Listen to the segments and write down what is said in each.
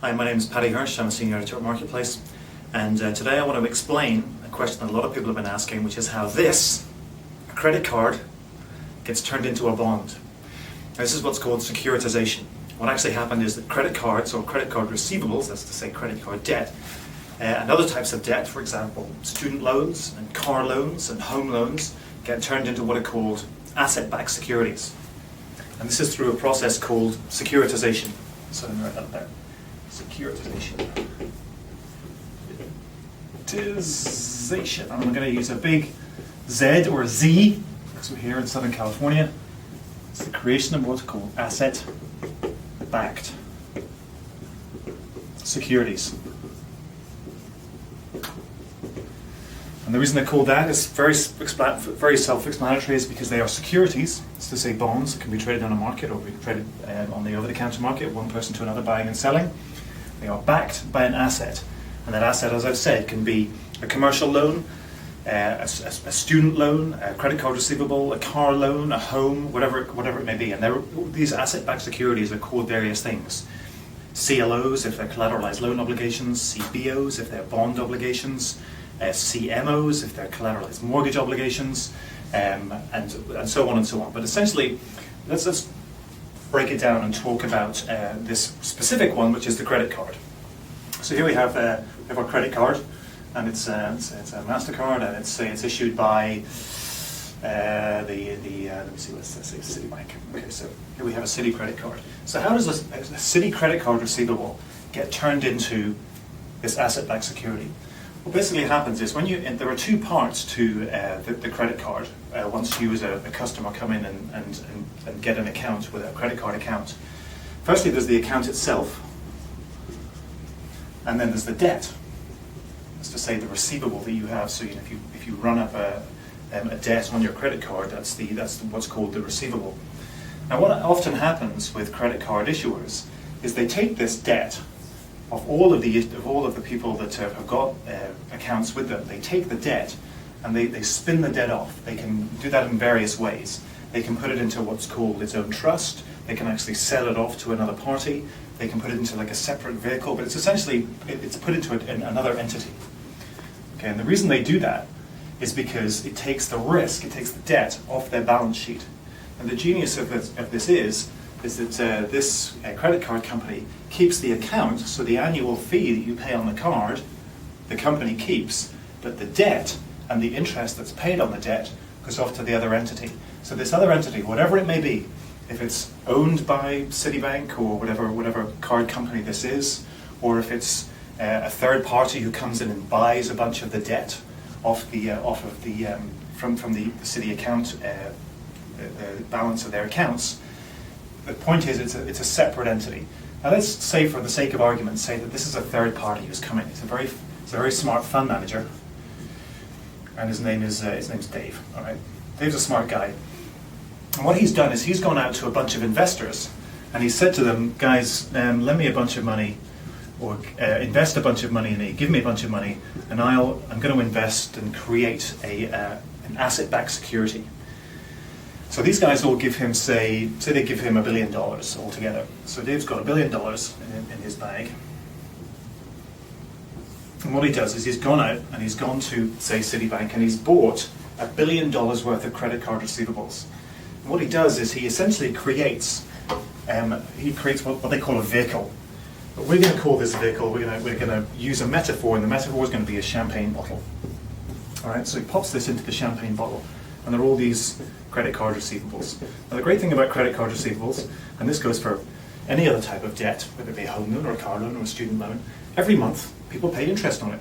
Hi, my name is Paddy Hirsch. I'm a senior editor at Marketplace, and today I want to explain a question that a lot of people have been asking, which is how a credit card, gets turned into a bond. This is what's called securitization. What actually happened is that credit cards, or credit card receivables, that's to say credit card debt, and other types of debt, for example, student loans and car loans and home loans, get turned into what are called asset-backed securities. And this is through a process called securitization. So I'm going to write that there. Securitization. I'm going to use a big Z or a Z, because we're here in Southern California. It's the creation of what's called asset-backed securities. And the reason they're called that is very self-explanatory, is because they are securities. It's to say bonds that can be traded on a market or be traded on the over-the-counter market, one person to another buying and selling. They are backed by an asset, and that asset, as I've said, can be a commercial loan, a student loan, a credit card receivable, a car loan, a home, whatever it may be. And these asset-backed securities are called various things. CLOs if they're collateralized loan obligations, CBOs if they're bond obligations, CMOs if they're collateralized mortgage obligations, and so on and so on. But essentially, let's break it down and talk about this specific one, which is the credit card. So here we have our credit card, and it's a MasterCard, and it's issued by let me see, let's say Citibank. Okay, so here we have a Citi credit card. So how does a Citi credit card receivable get turned into this asset-backed security? What basically happens is there are two parts to the credit card. Once you as a customer come in and get an account with a credit card account. Firstly, there's the account itself, and then there's the debt. That's to say the receivable that you have. So if you run up a debt on your credit card, that's what's called the receivable. Now, what often happens with credit card issuers is they take this debt of all of the people that have got accounts with them. They take the debt and they spin the debt off. They can do that in various ways. They can put it into what's called its own trust. They can actually sell it off to another party. They can put it into like a separate vehicle, but it's essentially it's put into another entity. Okay, and the reason they do that is because it takes the risk, it takes the debt off their balance sheet. And the genius of this is that this credit card company keeps the account, so the annual fee that you pay on the card, the company keeps, but the debt and the interest that's paid on the debt goes off to the other entity. So this other entity, whatever it may be, if it's owned by Citibank or whatever card company this is, or if it's a third party who comes in and buys a bunch of the debt from the Citi account, the balance of their accounts. The point is, it's a separate entity. Now, let's say, for the sake of argument, say that this is a third party who's come in. He's a very smart fund manager, and his name's Dave. All right, Dave's a smart guy, and what he's done is he's gone out to a bunch of investors, and he said to them, guys, lend me a bunch of money, or invest a bunch of money in me. Give me a bunch of money, and I'm going to invest and create an asset-backed security. So these guys all give him, say they give him $1 billion altogether. So Dave's got $1 billion in his bag. And what he does is he's gone out and he's gone to, say, Citibank, and he's bought $1 billion worth of credit card receivables. And what he does is he essentially creates what they call a vehicle. But we're going to call this vehicle, we're going to use a metaphor, and the metaphor is going to be a champagne bottle. All right, so he pops this into the champagne bottle, and there are all these credit card receivables. Now, the great thing about credit card receivables, and this goes for any other type of debt, whether it be a home loan or a car loan or a student loan, every month people pay interest on it.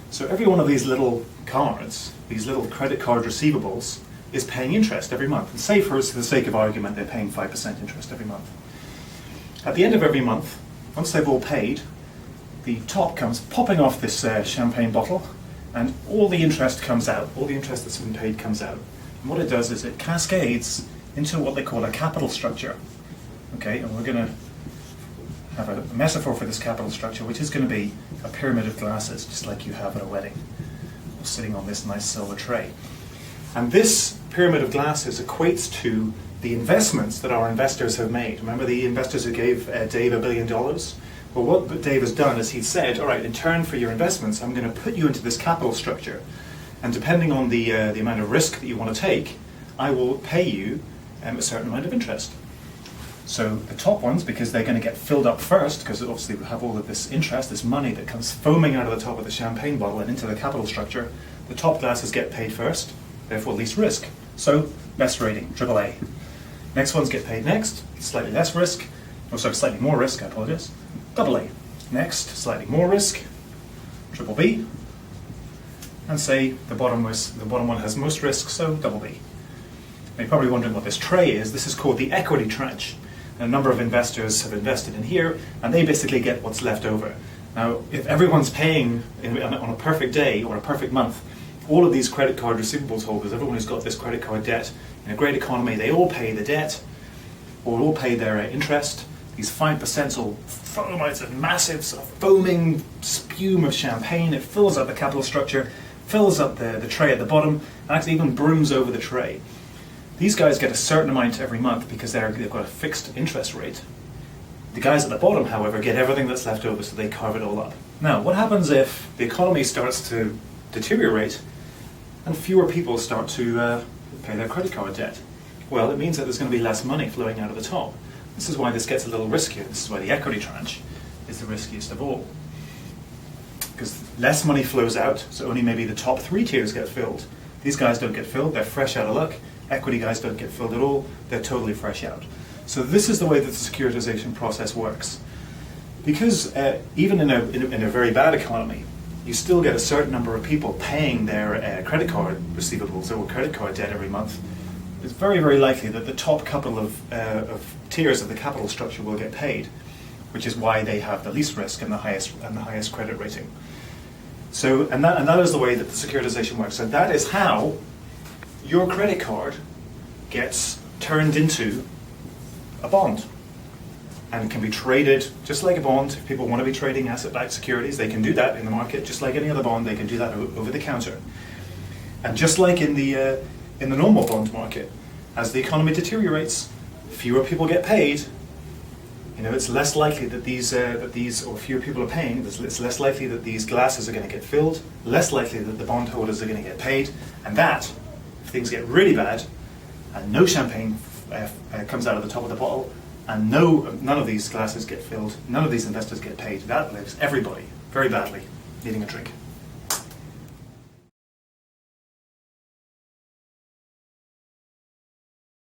So every one of these little cards, these little credit card receivables, is paying interest every month. And say, for the sake of argument, they're paying 5% interest every month. At the end of every month, once they've all paid, the top comes popping off this champagne bottle, and all the interest comes out. All the interest that's been paid comes out. And what it does is it cascades into what they call a capital structure. Okay, and we're going to have a metaphor for this capital structure, which is going to be a pyramid of glasses, just like you have at a wedding, sitting on this nice silver tray. And this pyramid of glasses equates to the investments that our investors have made. Remember the investors who gave Dave $1 billion? Well, what Dave has done is he's said, all right, in turn for your investments, I'm going to put you into this capital structure, and depending on the amount of risk that you want to take, I will pay you a certain amount of interest. So the top ones, because they're going to get filled up first, because obviously we have all of this interest, this money that comes foaming out of the top of the champagne bottle and into the capital structure, the top classes get paid first, therefore least risk. So best rating, AAA. Next ones get paid next, slightly less risk, slightly more risk, I apologize, AA. Next, slightly more risk, BBB. And say the bottom one has most risk, so BB. Now you're probably wondering what this tray is. This is called the equity tranche. And a number of investors have invested in here, and they basically get what's left over. Now, if everyone's paying on a perfect day or a perfect month, all of these credit card receivables holders, everyone who's got this credit card debt, in a great economy, they all pay the debt, or all pay their interest. These 5% will foam out a massive sort of foaming spume of champagne. It fills up the capital structure, fills up the tray at the bottom, and actually even brooms over the tray. These guys get a certain amount every month because they've got a fixed interest rate. The guys at the bottom, however, get everything that's left over, so they carve it all up. Now, what happens if the economy starts to deteriorate and fewer people start to pay their credit card debt? Well, it means that there's going to be less money flowing out of the top. This is why this gets a little riskier. This is why the equity tranche is the riskiest of all. Because less money flows out, so only maybe the top 3 tiers get filled. These guys don't get filled, they're fresh out of luck. Equity guys don't get filled at all, they're totally fresh out. So this is the way that the securitization process works. Because even in a very bad economy, you still get a certain number of people paying their credit card receivables or credit card debt every month. It's very, very likely that the top couple of tiers of the capital structure will get paid, which is why they have the least risk and the highest credit rating. So, and that is the way that the securitization works. And that is how your credit card gets turned into a bond and can be traded just like a bond. If people want to be trading asset-backed securities, they can do that in the market just like any other bond. They can do that over the counter. And just like in the normal bond market, as the economy deteriorates, fewer people get paid. It's less likely that these or fewer people are paying. It's less likely that these glasses are going to get filled. Less likely that the bondholders are going to get paid. And that, if things get really bad, and no champagne comes out of the top of the bottle, and none of these glasses get filled, none of these investors get paid, that leaves everybody very badly needing a drink.